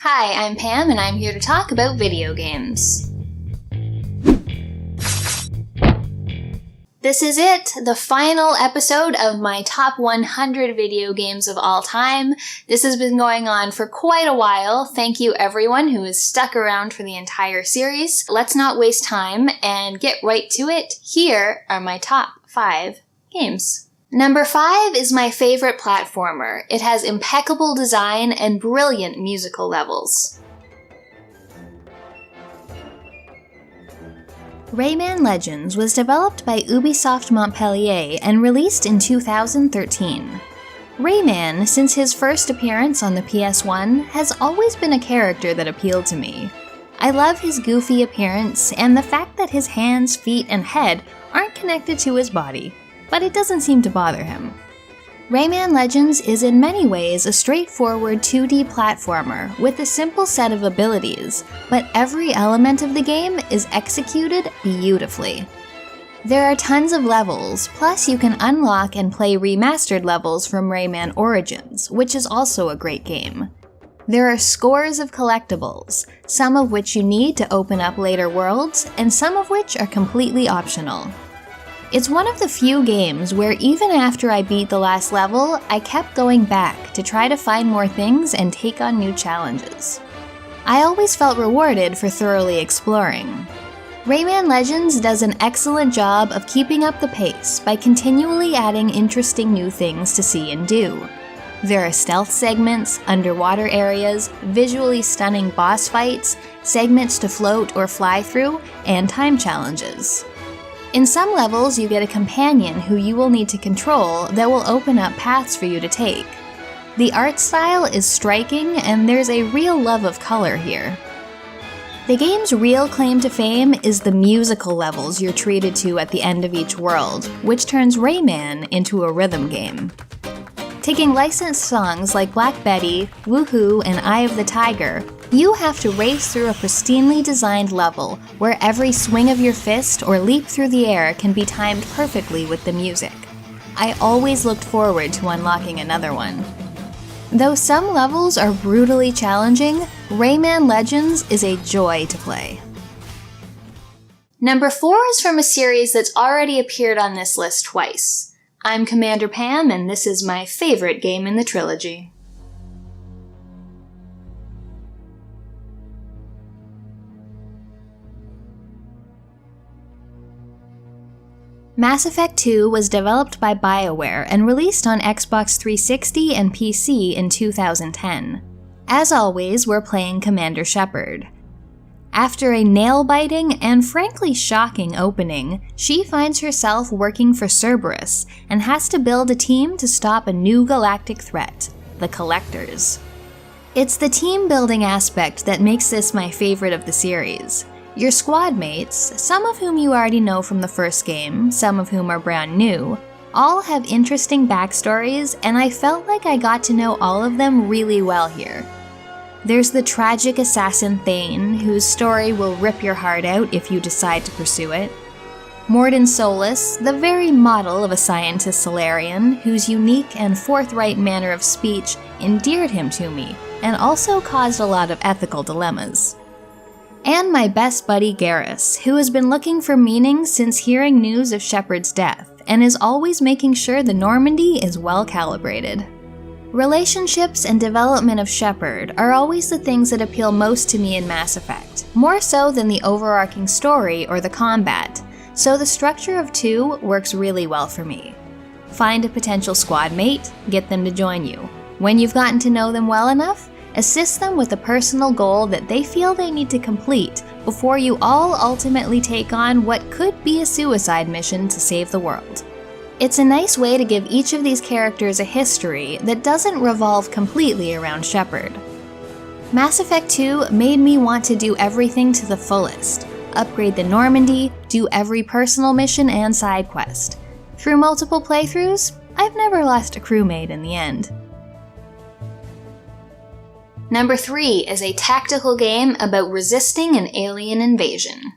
Hi, I'm Pam and I'm here to talk about video games. This is it, the final episode of my top 100 video games of all time. This has been going on for quite a while. Thank you everyone who has stuck around for the entire series. Let's not waste time and get right to it. Here are my top 5 games. Number 5 is my favorite platformer. It has impeccable design and brilliant musical levels. Rayman Legends was developed by Ubisoft Montpellier and released in 2013. Rayman, since his first appearance on the PS1, has always been a character that appealed to me. I love his goofy appearance and the fact that his hands, feet, and head aren't connected to his body, but it doesn't seem to bother him. Rayman Legends is in many ways a straightforward 2D platformer with a simple set of abilities, but every element of the game is executed beautifully. There are tons of levels, plus you can unlock and play remastered levels from Rayman Origins, which is also a great game. There are scores of collectibles, some of which you need to open up later worlds, and some of which are completely optional. It's one of the few games where even after I beat the last level, I kept going back to try to find more things and take on new challenges. I always felt rewarded for thoroughly exploring. Rayman Legends does an excellent job of keeping up the pace by continually adding interesting new things to see and do. There are stealth segments, underwater areas, visually stunning boss fights, segments to float or fly through, and time challenges. In some levels, you get a companion who you will need to control that will open up paths for you to take. The art style is striking, and there's a real love of color here. The game's real claim to fame is the musical levels you're treated to at the end of each world, which turns Rayman into a rhythm game. Taking licensed songs like Black Betty, Woohoo, and Eye of the Tiger, you have to race through a pristinely designed level where every swing of your fist or leap through the air can be timed perfectly with the music. I always looked forward to unlocking another one. Though some levels are brutally challenging, Rayman Legends is a joy to play. Number 4 is from a series that's already appeared on this list twice. I'm Commander Pam, and this is my favorite game in the trilogy. Mass Effect 2 was developed by BioWare and released on Xbox 360 and PC in 2010. As always, we're playing Commander Shepard. After a nail-biting and frankly shocking opening, she finds herself working for Cerberus and has to build a team to stop a new galactic threat, the Collectors. It's the team-building aspect that makes this my favorite of the series. Your squad mates, some of whom you already know from the first game, some of whom are brand new, all have interesting backstories, and I felt like I got to know all of them really well here. There's the tragic assassin Thane, whose story will rip your heart out if you decide to pursue it. Mordin Solus, the very model of a scientist Solarian, whose unique and forthright manner of speech endeared him to me, and also caused a lot of ethical dilemmas. And my best buddy Garrus, who has been looking for meaning since hearing news of Shepard's death, and is always making sure the Normandy is well calibrated. Relationships and development of Shepard are always the things that appeal most to me in Mass Effect, more so than the overarching story or the combat, so the structure of 2 works really well for me. Find a potential squad mate, get them to join you. When you've gotten to know them well enough, assist them with a personal goal that they feel they need to complete before you all ultimately take on what could be a suicide mission to save the world. It's a nice way to give each of these characters a history that doesn't revolve completely around Shepard. Mass Effect 2 made me want to do everything to the fullest, upgrade the Normandy, do every personal mission and side quest. Through multiple playthroughs, I've never lost a crewmate in the end. Number 3 is a tactical game about resisting an alien invasion.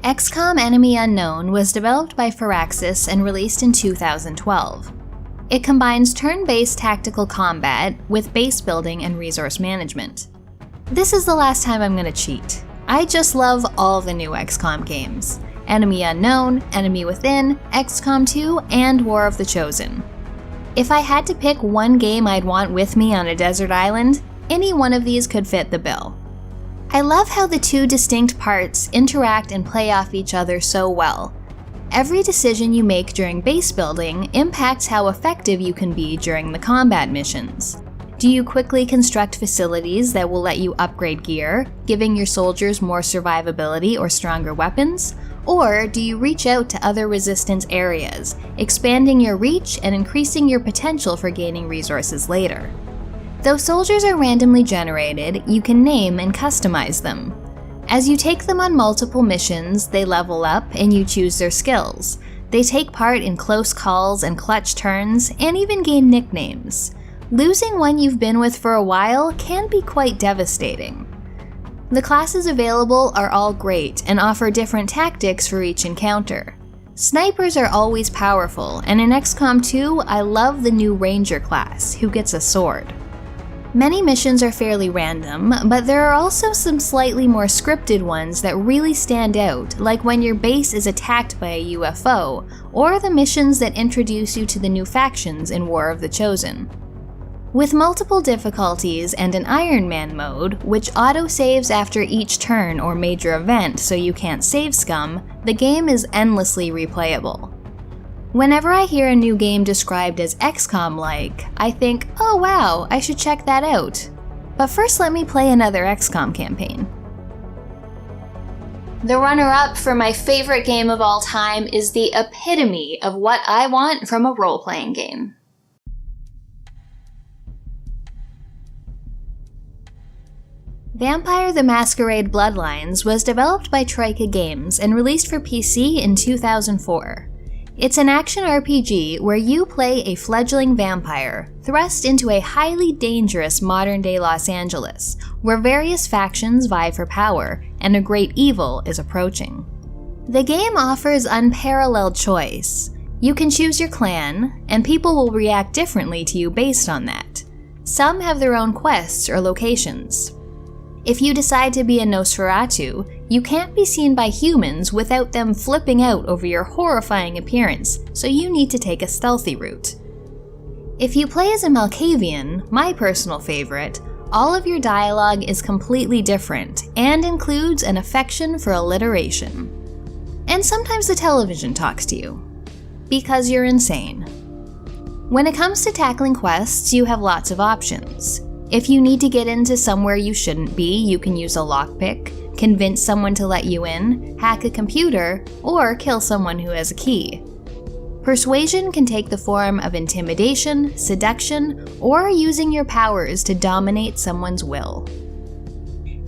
Xcom Enemy Unknown was developed by Firaxis and released in 2012. It combines turn-based tactical combat with base building and resource management. This is the last time I'm gonna cheat. I just love all the new XCOM games. Enemy Unknown, Enemy Within, XCOM 2, and War of the Chosen. If I had to pick one game I'd want with me on a desert island, any one of these could fit the bill. I love how the two distinct parts interact and play off each other so well. Every decision you make during base building impacts how effective you can be during the combat missions. Do you quickly construct facilities that will let you upgrade gear, giving your soldiers more survivability or stronger weapons? Or do you reach out to other resistance areas, expanding your reach and increasing your potential for gaining resources later? Though soldiers are randomly generated, you can name and customize them. As you take them on multiple missions, they level up and you choose their skills. They take part in close calls and clutch turns, and even gain nicknames. Losing one you've been with for a while can be quite devastating. The classes available are all great and offer different tactics for each encounter. Snipers are always powerful, and in XCOM 2, I love the new Ranger class, who gets a sword. Many missions are fairly random, but there are also some slightly more scripted ones that really stand out, like when your base is attacked by a UFO, or the missions that introduce you to the new factions in War of the Chosen. With multiple difficulties and an Iron Man mode, which auto-saves after each turn or major event so you can't save scum, the game is endlessly replayable. Whenever I hear a new game described as XCOM-like, I think, oh wow, I should check that out. But first let me play another XCOM campaign. The runner-up for my favorite game of all time is the epitome of what I want from a role-playing game. Vampire the Masquerade Bloodlines was developed by Troika Games and released for PC in 2004. It's an action RPG where you play a fledgling vampire thrust into a highly dangerous modern-day Los Angeles, where various factions vie for power and a great evil is approaching. The game offers unparalleled choice. You can choose your clan, and people will react differently to you based on that. Some have their own quests or locations. If you decide to be a Nosferatu, you can't be seen by humans without them flipping out over your horrifying appearance, so you need to take a stealthy route. If you play as a Malkavian, my personal favorite, all of your dialogue is completely different and includes an affection for alliteration. And sometimes the television talks to you. Because you're insane. When it comes to tackling quests, you have lots of options. If you need to get into somewhere you shouldn't be, you can use a lockpick, convince someone to let you in, hack a computer, or kill someone who has a key. Persuasion can take the form of intimidation, seduction, or using your powers to dominate someone's will.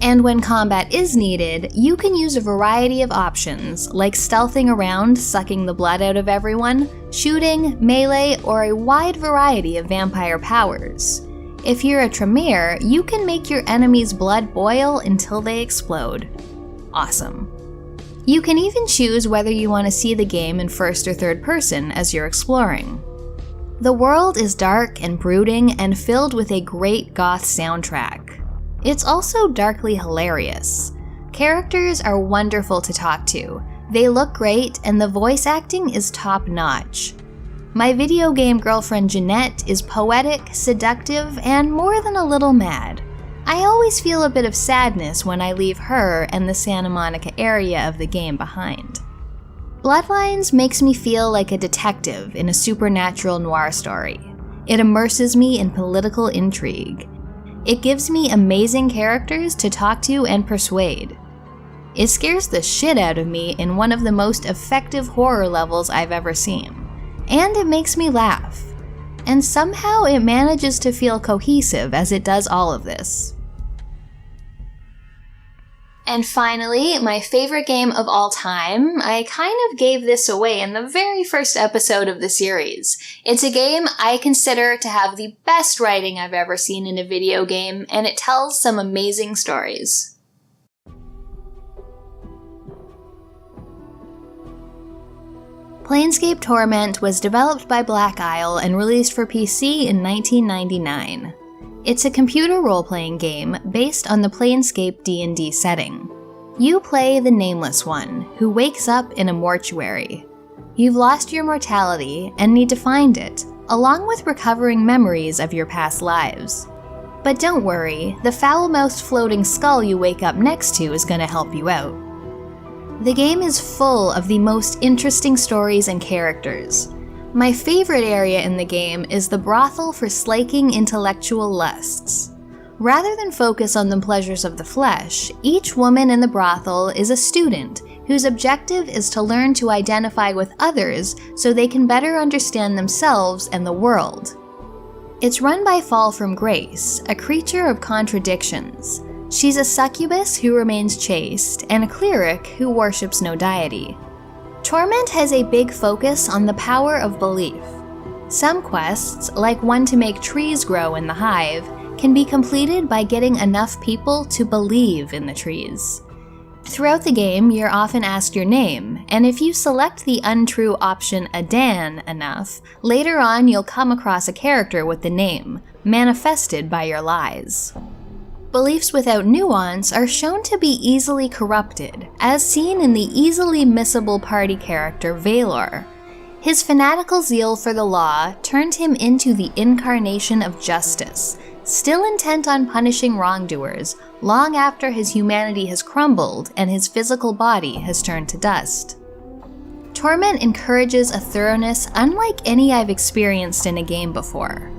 And when combat is needed, you can use a variety of options, like stealthing around, sucking the blood out of everyone, shooting, melee, or a wide variety of vampire powers. If you're a Tremere, you can make your enemy's blood boil until they explode. Awesome. You can even choose whether you want to see the game in first or third person as you're exploring. The world is dark and brooding and filled with a great goth soundtrack. It's also darkly hilarious. Characters are wonderful to talk to. They look great and the voice acting is top-notch. My video game girlfriend Jeanette is poetic, seductive, and more than a little mad. I always feel a bit of sadness when I leave her and the Santa Monica area of the game behind. Bloodlines makes me feel like a detective in a supernatural noir story. It immerses me in political intrigue. It gives me amazing characters to talk to and persuade. It scares the shit out of me in one of the most effective horror levels I've ever seen. And it makes me laugh. And somehow it manages to feel cohesive as it does all of this. And finally, my favorite game of all time, I kind of gave this away in the very first episode of the series. It's a game I consider to have the best writing I've ever seen in a video game, and it tells some amazing stories. Planescape Torment was developed by Black Isle and released for PC in 1999. It's a computer role-playing game based on the Planescape D&D setting. You play the Nameless One, who wakes up in a mortuary. You've lost your mortality and need to find it, along with recovering memories of your past lives. But don't worry, the foul-mouthed floating skull you wake up next to is going to help you out. The game is full of the most interesting stories and characters. My favorite area in the game is the brothel for slaking intellectual lusts. Rather than focus on the pleasures of the flesh, each woman in the brothel is a student whose objective is to learn to identify with others so they can better understand themselves and the world. It's run by Fall from Grace, a creature of contradictions. She's a succubus who remains chaste, and a cleric who worships no deity. Torment has a big focus on the power of belief. Some quests, like one to make trees grow in the hive, can be completed by getting enough people to believe in the trees. Throughout the game, you're often asked your name, and if you select the untrue option Adan enough, later on you'll come across a character with the name, manifested by your lies. Beliefs without nuance are shown to be easily corrupted, as seen in the easily missable party character Valor. His fanatical zeal for the law turned him into the incarnation of justice, still intent on punishing wrongdoers long after his humanity has crumbled and his physical body has turned to dust. Torment encourages a thoroughness unlike any I've experienced in a game before.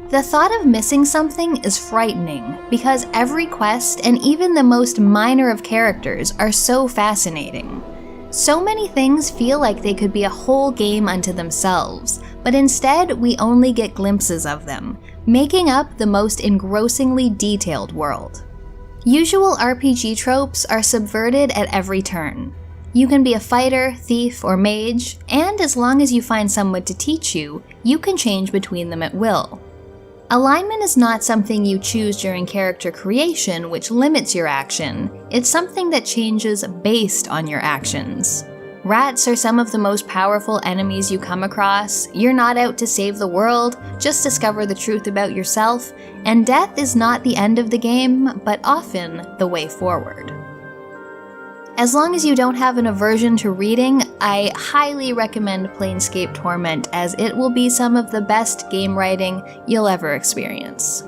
The thought of missing something is frightening because every quest and even the most minor of characters are so fascinating. So many things feel like they could be a whole game unto themselves, but instead we only get glimpses of them, making up the most engrossingly detailed world. Usual RPG tropes are subverted at every turn. You can be a fighter, thief, or mage, and as long as you find someone to teach you, you can change between them at will. Alignment is not something you choose during character creation, which limits your action. It's something that changes based on your actions. Rats are some of the most powerful enemies you come across. You're not out to save the world, just discover the truth about yourself, and death is not the end of the game, but often the way forward. As long as you don't have an aversion to reading, I highly recommend Planescape Torment, as it will be some of the best game writing you'll ever experience.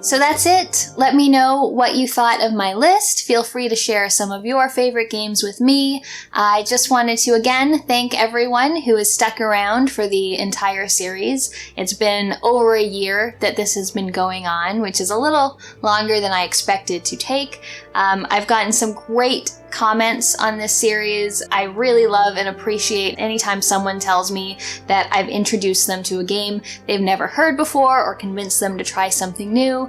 So that's it. Let me know what you thought of my list. Feel free to share some of your favorite games with me. I just wanted to again thank everyone who has stuck around for the entire series. It's been over a year that this has been going on, which is a little longer than I expected to take. I've gotten some great comments on this series. I really love and appreciate anytime someone tells me that I've introduced them to a game they've never heard before or convinced them to try something new.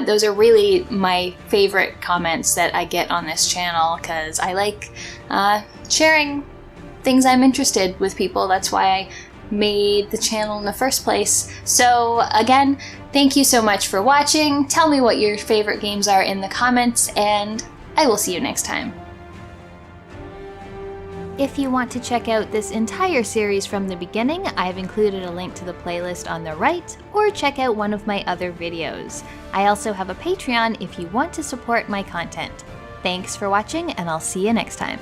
Those are really my favorite comments that I get on this channel because I like sharing things I'm interested with people. That's why I made the channel in the first place. So again, thank you so much for watching. Tell me what your favorite games are in the comments, and I will see you next time. If you want to check out this entire series from the beginning, I've included a link to the playlist on the right, or check out one of my other videos. I also have a Patreon if you want to support my content. Thanks for watching, and I'll see you next time.